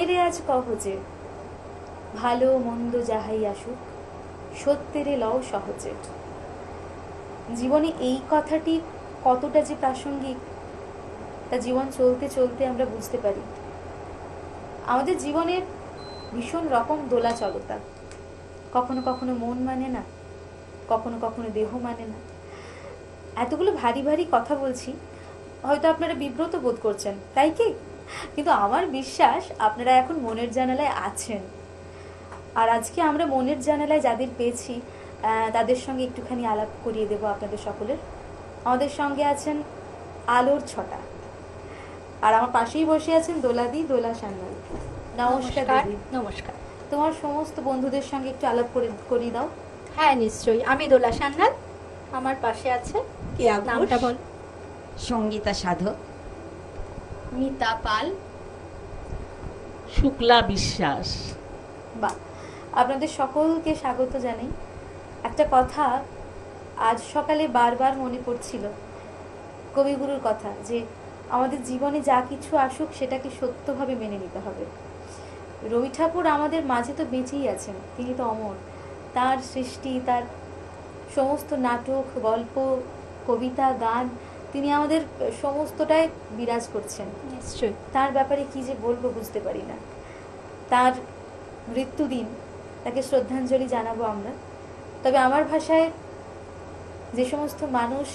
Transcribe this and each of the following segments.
ছেড়ে আজ কহ যে, ভালো মন্দ যাহাই আসুক, সত্যেরে লও সহজে। জীবনে এই কথাটি কতটা যে প্রাসঙ্গিক তা জীবন চলতে চলতে আমরা বুঝতে পারি। আমাদের জীবনের ভীষণ রকম দোলাচলতা, কখনো কখনো মন মানে না, কখনো কখনো দেহ মানে না। এতগুলো ভারী ভারী কথা বলছি, হয়তো আপনারা বিব্রত বোধ করছেন, তাই কি? কিন্তু আমার বিশ্বাস আপনারা এখন মনের জানালায় আছেন। আর আজকে আমরা মনের জানালায় যাদের পেয়েছি তাদের সঙ্গে একটুখানি আলাপ করিয়ে দেব আপনাদের সকলের। আমাদের সঙ্গে আছেন আলোর ছটা, আর আমার পাশেই বসে আছেন দোলাদি, দোলা সান্যাল। নমস্কার দিদি। নমস্কার। তোমার সমস্ত বন্ধুদের সঙ্গে একটু আলাপ করিয়ে দাও। হ্যাঁ নিশ্চয়ই, আমি দোলা সান্যাল, আমার পাশে আছে নামটা বল। সঙ্গীতা সাধক, মিতা পাল, শুক্লা বিশ্বাস। বাহ, আপনাদের সকলকে স্বাগত জানাই। একটা কথা আজ সকালে বারবার মনে পড়ছিল, কবিগুরুর কথা, যে আমাদের জীবনে যা কিছু আসুক সেটাকে সত্যভাবে মেনে নিতে হবে। রবি ঠাকুর আমাদের মাঝে তো বেঁচেই আছেন, তিনি তো অমর। তার সৃষ্টি, তার সমস্ত নাটক, গল্প, কবিতা, গান, তিনি আমাদের সমস্তটাই বিরাজ করছেন। নিশ্চয়ই তার ব্যাপারে কি যে বলবো বুঝতে পারি না। তার মৃত্যুদিন, তাকে শ্রদ্ধাঞ্জলি জানাবো আমরা। তবে আমার ভাষায় যে সমস্ত মানুষ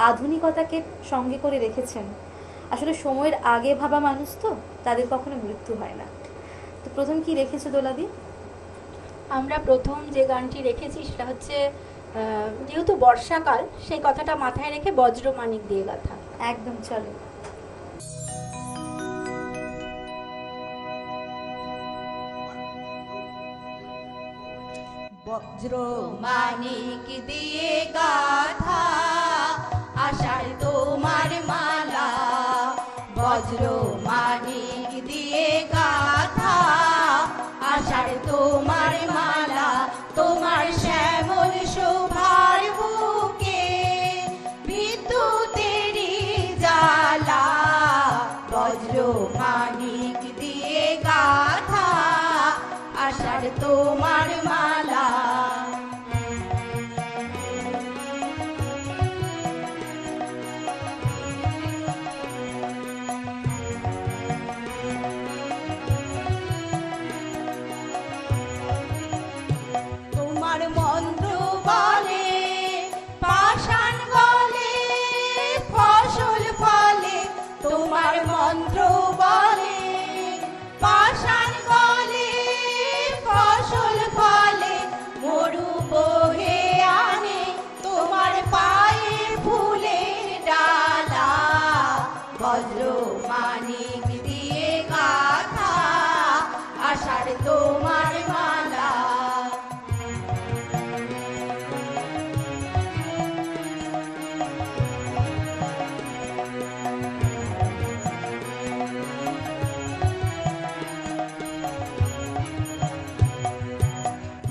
আধুনিকতাকে সঙ্গে করে রেখেছেন, আসলে সময়ের আগে ভাবা মানুষ তো, তাদের কখনো মৃত্যু হয় না। তো প্রথম কি রেখেছো দোলাদি? আমরা প্রথম যে গানটি রেখেছি সেটা হচ্ছে, যেহেতু বর্ষাকাল, সেই কথাটা মাথায় রেখে বজ্রমানিক দিয়ে গাথা। একদম, চলো। বজ্র মানিক দিয়ে গাথা আষাঢ় তোমার মালা, বজ্র মানিক দিয়ে গাথা আষাঢ় তোমার মালা, তোমার শ্যামল শোভার বুকে বিদ্যুতেরই জ্বালা, বজ্র মানিক দিয়ে গাথা আষাঢ় তোমার মালা। তোমার মন্ত্র বলে পাষাণ গলে ফসল ফলে, তোমার মন্ত্র বলে পাষাণ গলে ফসল ফলে, মরু বহে আনে তোমার পায়ে ফুলের ডালা, বজ্র মানিক দিয়ে গাথা আষাঢ় তোমার মালা।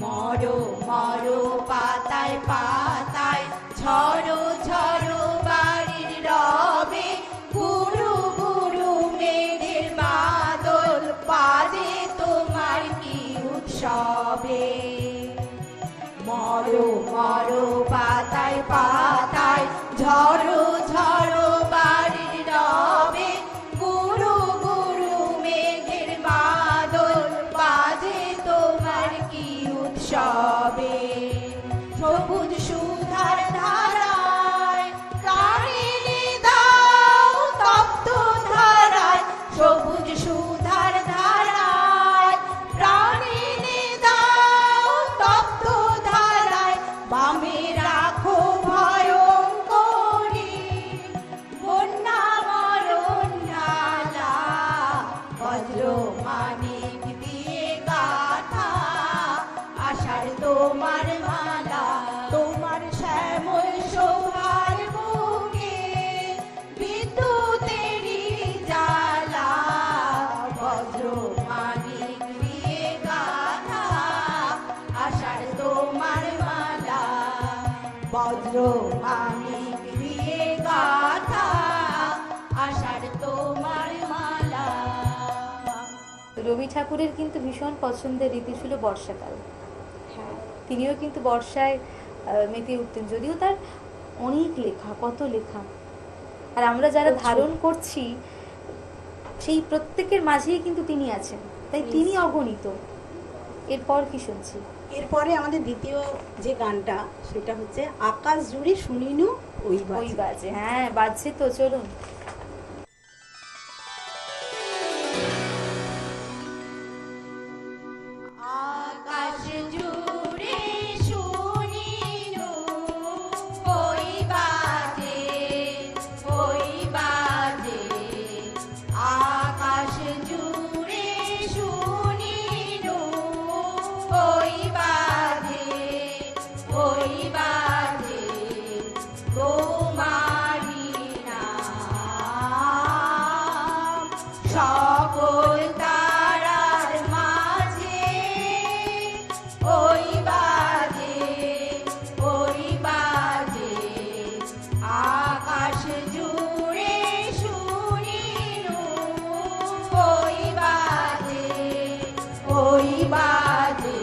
মরো মরো পাতায় পাতায় ঝড়ো ঝড়ো বাড়ির রবে, গুরু গুরু মেঘের বাদল বাজে তোমার কি উৎসবে। মরো মরো পাতায় পাতায় ঝড়ো ঝড়ো বাড়ির রবে, গুরু গুরু মেঘের বাদল বাজে তোমার কি উৎসবে। সবুজ সুধার ধারায় প্রাণিনী দাও তপ্ত ধারায়, সবুজ সুধার ধারায় প্রাণিনী দাও তপ্ত ধারায়, বামে রাখো ভয়ঙ্করী রবি ঠাকুরের কিন্তু ভীষণ পছন্দের ঋতু ছিল বর্ষাকাল। হ্যাঁ, তিনিও কিন্তু বর্ষায় মেতে উঠতেন, যদিও তার অনেক লেখা, কত লেখা, আর আমরা যারা প্রচুর। ধারণ করছি সেই প্রত্যেকের মাঝেই কিন্তু তিনি আছেন, তাই তিনি অগণিত। এরপর কি শুনছি? এরপরে আমাদের দ্বিতীয় যে গানটা সেটা হচ্ছে আকাশ জুড়ে শুনিনু ওই ওই বাজে। বাজে, হ্যাঁ বাজছে তো, চলুন। আকাশ জুড়ে শুনিনু ওই বাজে, ওই বাজে। আকাশ জুড়ে শুনিনু ওই বাজে, ওই বাজে। তোমারি নাম সকল তারার মাঝে, ওই বাজে, ওই বাজে। আকাশ জুড়ে শুনিনু ওই বাজে, ওই বাজে।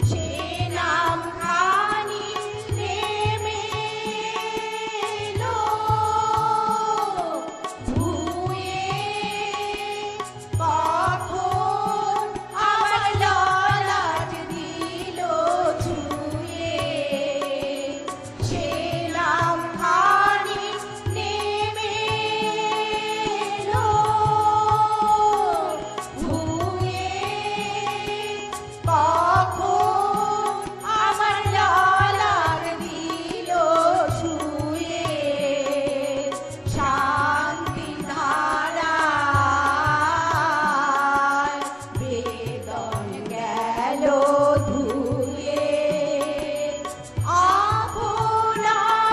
সে নাম খানি নেমে এলো ধুয়ে, কখন আমার ললাট দিল ছুঁয়ে। সে নাম খানি নেমে এলো ধুয়ে, কখন আমার ললাট দিল ছুঁয়ে। শান্তি ধারায় বেদন গেল ধুয়ে, আপন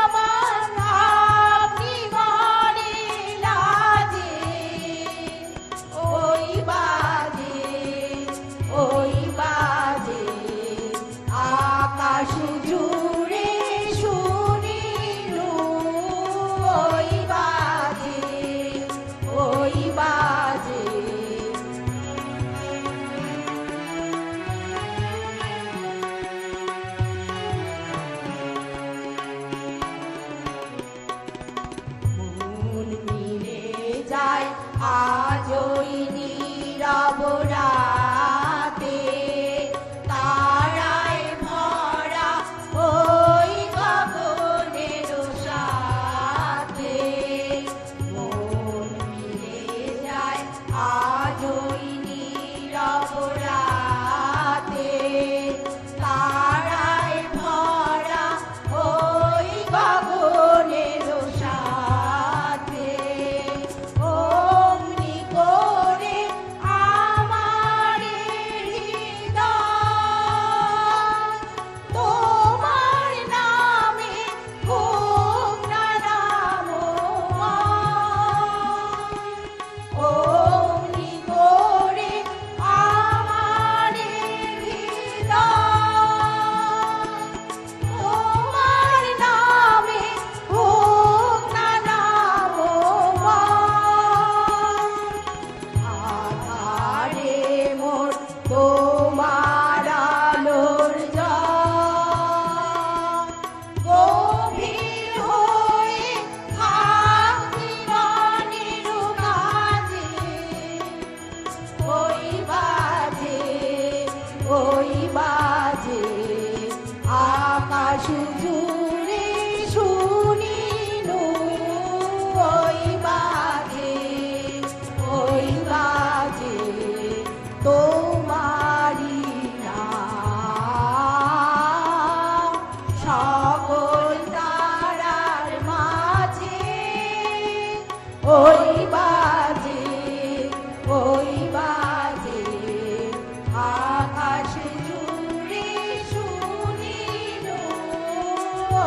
আমার আপনি মনে লাজে, ওই বাজে, ওই বাজে। আকাশ জুড়ে শুনিনু ওই বাজে, ওই বাজে। মন মিলে যায় আজ ওই নীরব রাতে, তারায় ভরা ওই গগনের সাথে। মন মিলে যায় আজ ওই নীরব রাতে, তারায় ভরা ওই গগনের সাথে। অমনি করে আমার হৃদয় তোমার নামে হোক না নামময়। অমনি করে আমার হৃদয় তোমার নামে হোক না নামময়। আধারে মোর তোমার আলোর জল, গভীর হয়ে থাকি মনের কাজে, ওই বাজে, ওই বাজে। আকাশ জুড়ে শুনিনু ওই বাজে, ওই বাজে। তোমারি নাম সকল তারার মাঝে, ওই বাজে, ওই বাজে। আকাশ জুড়ে শুনিনু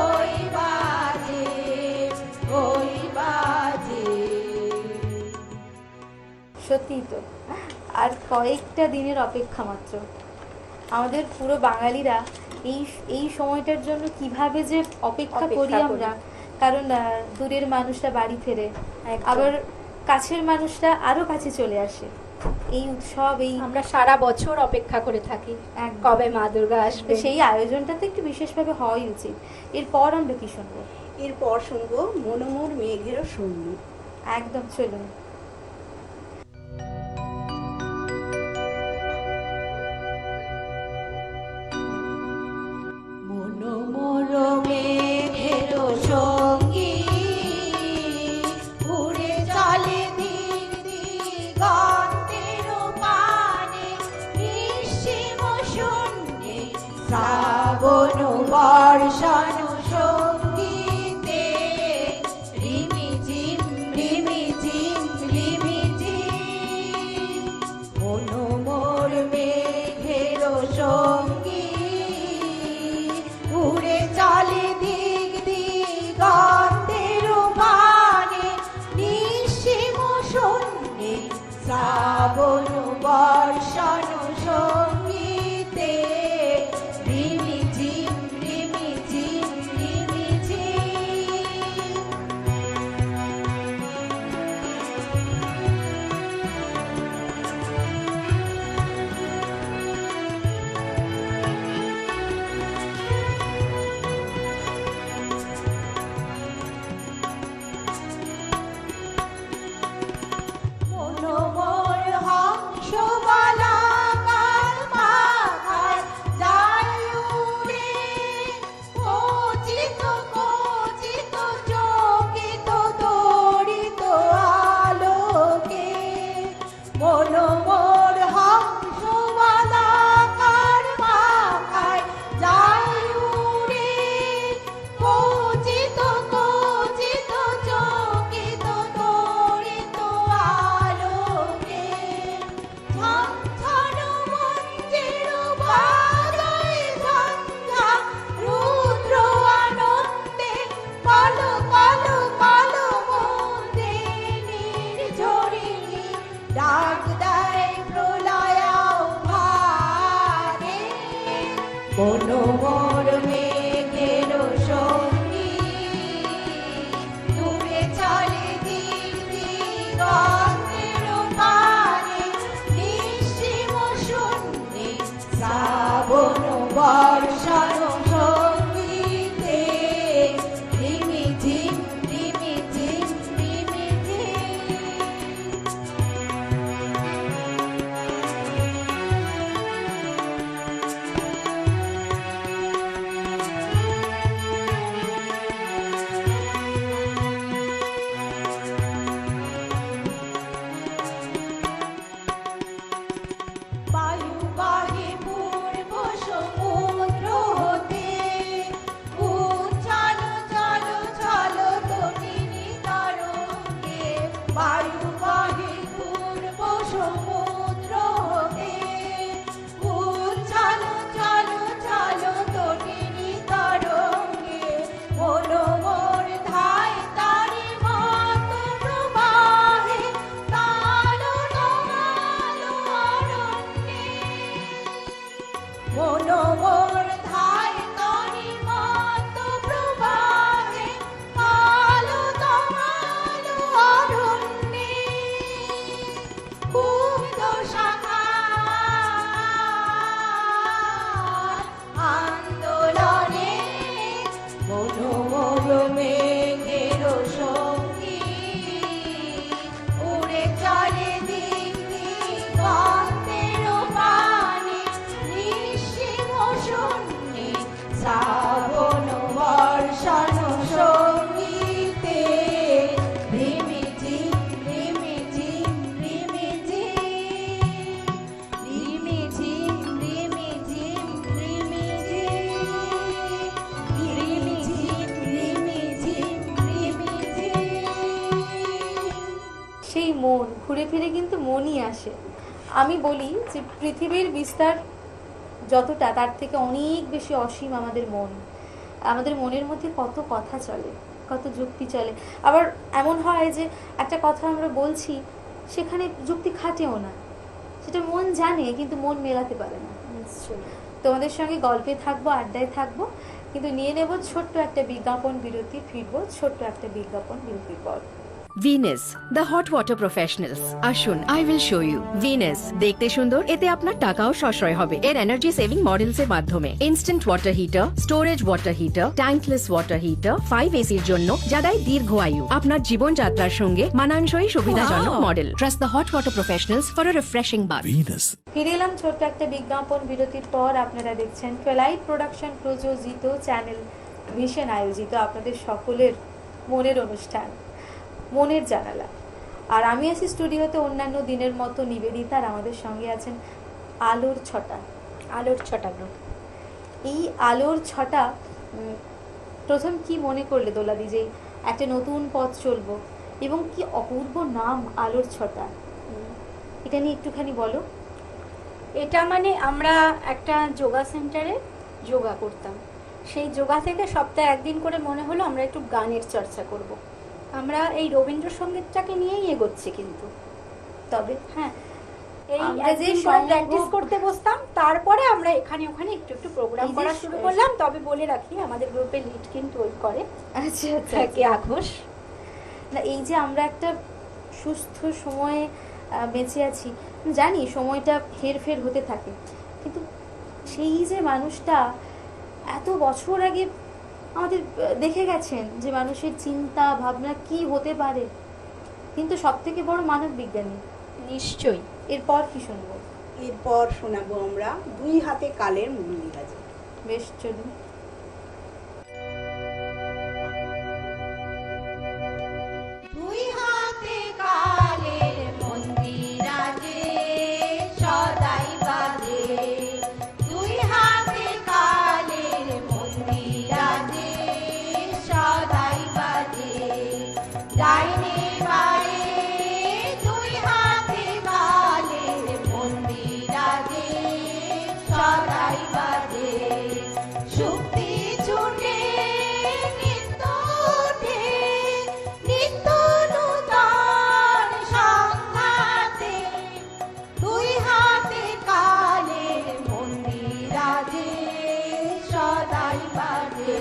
ওই বাজে, ওই বাজে। সত্যিই তো, আর কয়েকটা দিনের অপেক্ষা মাত্র। আমাদের পুরো বাঙালিরা এই এই সময়টার জন্য কিভাবে যে অপেক্ষা করি অপেক্ষা করি। আমরা, কারণ দূরের মানুষরা বাড়ি ফেরে, একদম। আবার কাছের মানুষরা আরো কাছে চলে আসে। এই উৎসব, এই আমরা সারা বছর অপেক্ষা করে থাকি একদম। কবে মা দুর্গা তো আসবে। সেই আয়োজনটা তো একটু বিশেষভাবে হওয়াই উচিত। এরপর আমরা কি শুনবো? এরপর শুনবো মনোমোর মেঘেরও শূন্য। একদম, চলুন। মনোমোর মেঘের সঙ্গী উড়ে চলে দিক দিগন্তের পানে, নিঃসীম শূন্যে শ্রাবণ বর্ষণ সঙ্গীতে রিমিঝিম রিমিঝিম রিমিঝিম। মনোমোর মেঘের সঙ্গী উড়ে চলে দিক দিগন্তের পানে, নিঃসীম শূন্যে শ্রাবণ বর্ষণ সঙ্গীতে রিমিঝিম রিমিঝিম রিমিঝিম। মনোমোর হংস বালাকার মাথায় যায় উড়ে, খচিত খচিত চকিত তড়িত আলোকে। মনোমোর হংস বালাকার মাথায় যায় উড়ে, খচিত খচিত চকিত তড়িত আলোকে। ঝনঝন মঞ্জির বাজায় ঝঞ্ঝা, রুদ্র আনন্দে কল কল কল মোদিনীর ঝরিণী ডাক দেয় প্রলয়াহ্বানে। মনোমোর মেঘের সঙ্গী দূরে চলে দিক দিগন্তের পানে, নিঃসীম শূন্যে শ্রাবণ বর্ষণ সঙ্গীতে রিমিঝিম রিমিঝিম রিমিঝিম। বায়ু বাহে পূর্ব সমুদ্র হতে, উচ্ছাল চল চল তটিনী তরঙ্গে। বায়ু বাহে পূর্ব সমুদ্র হতে, উচ্ছাল চল চল তটিনী তরঙ্গে। মনোমোর ধায় তারি মত প্রবাহে, তালো তোমালো অরণ্যে। মনোমোর ধায় তারি মত প্রবাহে, তালো তোমালো অরণ্যে। কুন্দ শাখার আন্দোলনে মনোমোর মেঘের সঙ্গী উড়ে চলে দিক দিগন্তের পানে, নিঃসীম শূন্যে শ্রাবণ বর্ষণ সঙ্গীতে রিমিঝিম রিমিঝিম রিমিঝিম। রিমিঝিম রিমিঝিম রিমিঝিম। রিমিঝিম রিমিঝিম রিমিঝিম। সেই মন ঘুরে ফিরে কিন্তু মনই আসে। আমি বলি যে পৃথিবীর বিস্তার যতটা, তার থেকে অনেক বেশি অসীম আমাদের মন। আমাদের মনের মধ্যে কত কথা চলে, কত যুক্তি চলে। আবার এমন হয় যে একটা কথা আমরা বলছি, সেখানে যুক্তি খাটেও না, সেটা মন জানে কিন্তু মন মেলাতে পারে না। নিশ্চয়ই। তো তোমাদের সঙ্গে গল্পে থাকবো, আড্ডায় থাকবো, কিন্তু নিয়ে নেব ছোট্ট একটা বিজ্ঞাপন বিরতি, ফিরবো ছোট্ট একটা বিজ্ঞাপন বিরতির পর। Venus the hot water professionals. আসুন, I will show you. Venus দেখতে সুন্দর, এতে আপনার টাকাও সাশ্রয় হবে। এর এনার্জি সেভিং মডেলস এর মাধ্যমে instant water heater, storage water heater, tankless water heater, 5 এসির জন্য, যা দেয় দীর্ঘ আয়ু। আপনার জীবনযাত্রার সঙ্গে মানানসই সুবিধাজনক model. Trust the hot water professionals for a refreshing bath. ফিরে এলাম ছোট্ট একটা বিজ্ঞাপন বিরতির পর। আপনারা দেখছেন টুয়েলাইট প্রোডাকশন প্রযোজিত, চ্যানেল ভিশন আয়োজিত আপনাদের সকলের মনের অনুষ্ঠান মনের জানালা। আর আমি আছি স্টুডিওতে অন্যান্য দিনের মতো নিবেদিতা, আর আমাদের সঙ্গে আছেন আলোর ছটা। আলোর ছটা গ্রুপ। এই আলোর ছটা প্রথম কি মনে করলে দোলাদি যে একটা নতুন পথ চলবো, এবং কি অপূর্ব নাম আলোর ছটা, এটা নিয়ে একটুখানি বলো। এটা মানে আমরা একটা যোগা সেন্টারে যোগা করতাম, সেই যোগা থেকে সপ্তাহে একদিন করে মনে হলো আমরা একটু গানের চর্চা করব। আমরা এই রবীন্দ্রসঙ্গীতটাকে নিয়েই এগোচ্ছি, কিন্তু তবে হ্যাঁ, এই আমরা যে প্র্যাকটিস করতে বসতাম, তারপরে আমরা এখানে ওখানে একটু একটু প্রোগ্রাম এই যে করা শুরু করলাম। তবে বলে রাখি, আমাদের গ্রুপে লিড কিন্তু ওই করে আচ্ছা আচ্ছা থাকে আঘোষ। না, এই যে আমরা একটা সুস্থ সময়ে বেঁচে আছি, জানি সময়টা হেরফের হতে থাকে, কিন্তু সেই যে মানুষটা এত বছর আগে আমাদের দেখে গেছেন যে মানুষের চিন্তা ভাবনা কি হতে পারে, কিন্তু সব থেকে বড় মানব বিজ্ঞানী। নিশ্চয়ই। এরপর কি শুনবো? এরপর শোনাবো আমরা দুই হাতে কালের মল্লিরাজ। বেশ, চলুন। দুই হাতে কালের মন্দিরাজে সদাই বাজে, দুই হাতে কালের মন্দিরাজে সদাই বাজে, ডাইনে বায়ে দুই হাতে কালের মন্দিরাজে সদাই বাজে, শক্তি ছুটে নিত্য ওঠে, নিত্য নূতন সংঘাতে, দুই হাতে কালের মন্দিরাজে সদাই বাজে।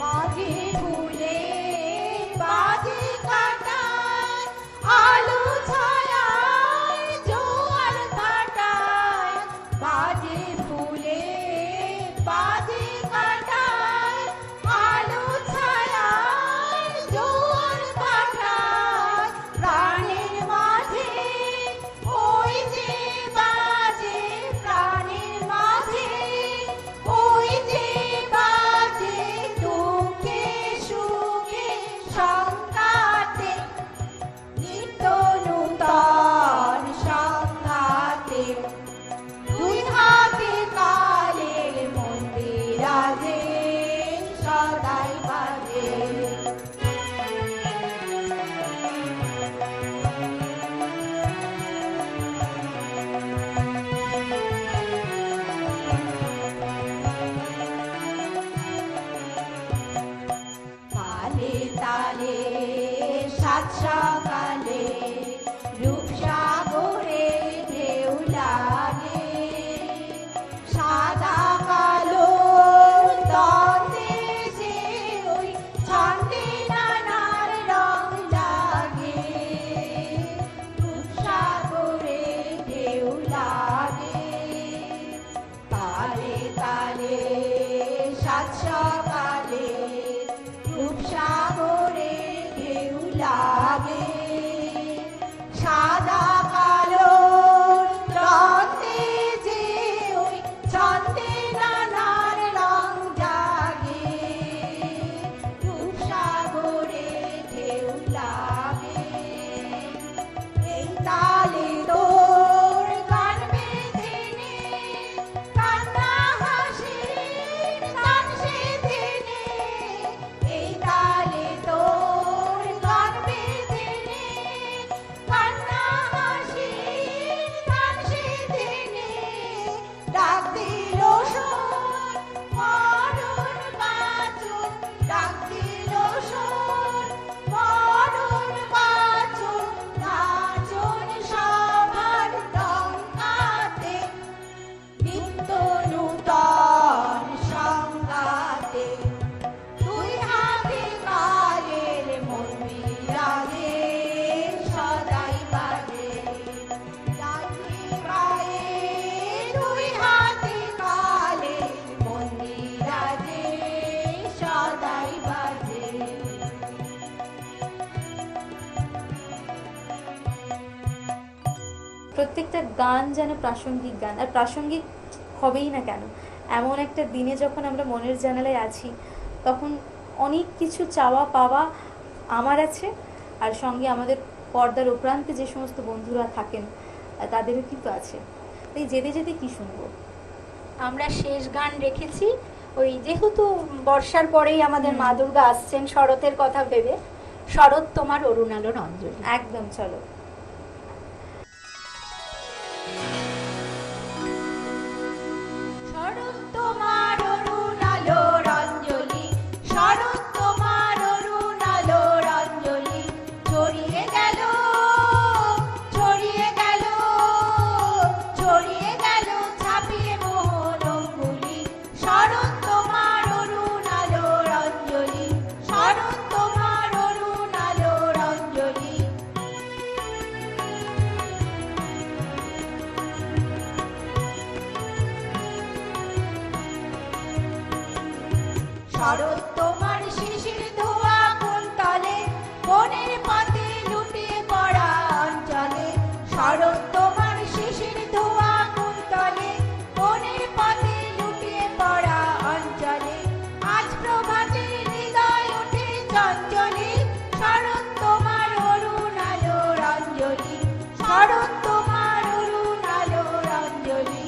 বাজে ফুলে বাজে কাটায়, আলো ছায়ায় জোয়ার ভাটায়, বাজে ফুলে বাজে কাটায়, আলো ছায়ায় জোয়ার ভাটায়, প্রাণের মাঝে ওই যে বাজে, প্রাণের মাঝে ওই যে বাজে, দুঃখে সুখে সংঘাতে, নিত্য নূতন সংঘাতে, দুই হাতে কালের মন্দিরাজে সদাই বাজে। তালে তালে সাত সকালে রূপসাগরে ঢেউ লাগে, সাদা কালো দ্বন্দ্বে সে ওই ছন্দে নানার রং লাগে, রূপসাগরে ঢেউ লাগে, তালে তালে সাত সকালে রূপসাগরে ঢেউ লাগে, প্রত্যেকটা গান যেন প্রাসঙ্গিক গান, আর প্রাসঙ্গিক হবেই না কেন, এমন একটা দিনে যখন আমরা মনের জানালায় আছি তখন অনেক কিছু চাওয়া পাওয়া আমার আছে, আর সঙ্গে আমাদের পর্দার উপরান্তে যে সমস্ত বন্ধুরা থাকেন তাদেরও কিন্তু আছে। তাই যেতে যেতে কি শুনবো? আমরা শেষ গান রেখেছি ওই, যেহেতু বর্ষার পরেই আমাদের মা দুর্গা আসছেন, শরতের কথা ভেবে, শরৎ তোমার অরুণ আলোর অঞ্জলি। একদম, চলো। শরৎ তোমার অরুণ আলোর অঞ্জলি, শরৎ তোমার অরুণ আলোর অঞ্জলি, ছড়িয়ে গেল, ছড়িয়ে গেল, ছড়িয়ে গেল ছাপিয়ে মোহন অঙ্গুলি। শরৎ তোমার অরুণ আলোর অঞ্জলি, শরৎ তোমার অরুণ আলোর অঞ্জলি। শরৎ তোমার শিশির ধোয়া কুন্তলে, বনের পথে লুটিয়ে পড়া অঞ্চলে। শরৎ তোমার শিশির ধোয়া কুন্তলে, বনের পথে লুটিয়ে পড়া অঞ্চলে। আজ প্রভাতে হৃদয় ওঠে চঞ্চলে, শরৎ তোমার অরুণ আলোর অঞ্জলি, শরৎ তোমার অরুণ আলোর অঞ্জলি।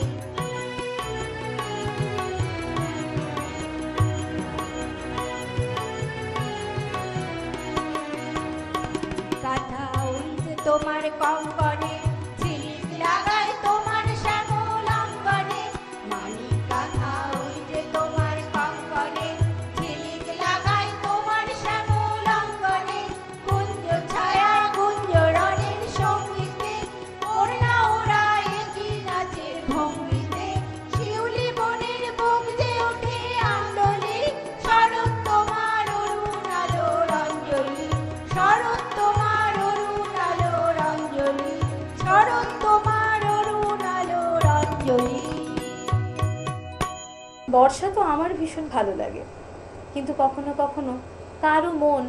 কাঁথা উল্টে তোমার কঙ্কনে, ঝিলিক লাগায় তোমার শ্যামল অঙ্গনে। মানিক কাঁথা উল্টে তোমার কঙ্কনে, ঝিলিক লাগায় তোমার শ্যামল অঙ্গনে। কুঞ্জ ছায়া গুঞ্জরণের সঙ্গীতে, ওড়না ওড়ায় কি নাচের ভঙ্গিতে। শিউলি বনের বুক যে ওঠে আন্দোলে, শরৎ তোমার অরুণ আলোর অঞ্জলি, শরৎ তোমার অরুণ আলোর অঞ্জলি, শরৎ তোমার অরুণ আলোর অঞ্জলি। বর্ষা তো আমার ভীষণ ভালো লাগে, কিন্তু কখনো কখনো কারো মন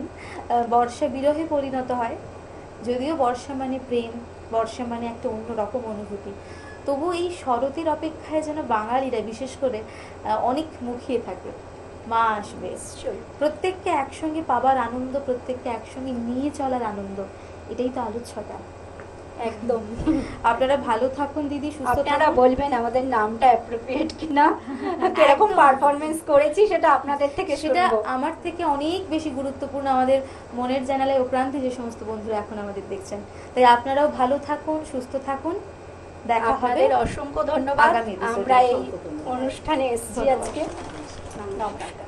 বর্ষা বিরহে পরিণত হয়। যদিও বর্ষা মানে প্রেম, বর্ষা মানে একটা অন্যরকম অনুভূতি, তবু এই শরতের অপেক্ষায় যেন বাঙালিরা বিশেষ করে অনেক মুখিয়ে থাকে। মা আসবে, প্রত্যেককে একসঙ্গে পাবার আনন্দ, প্রত্যেককে একসঙ্গে নিয়ে চলার আনন্দ, এটাই তো আলোচ্যতা। একদম। আপনারা ভালো থাকুন দিদি, সুস্থ আপনারা থাকুন। বলবেন আমাদের নামটা অ্যাপ্রোপ্রিয়েট কিনা, কিরকম একদম। পারফরমেন্স করেছি সেটা আপনাদের থেকে সেটা শুনবো। আমার থেকে অনেক বেশি গুরুত্বপূর্ণ আমাদের মনের জানালায় উপরান্তে যে সমস্ত বন্ধুরা এখন আমাদের দেখছেন। তাই আপনারাও ভালো থাকুন, সুস্থ থাকুন, দেখা হবে। আপনাদের অসংখ্য ধন্যবাদ। আগামী episode-এ আমরা এই অসংখ্য ধন্যবাদ। অনুষ্ঠানে এসেছি ধন্যবাদ। আজকে। নমস্কার।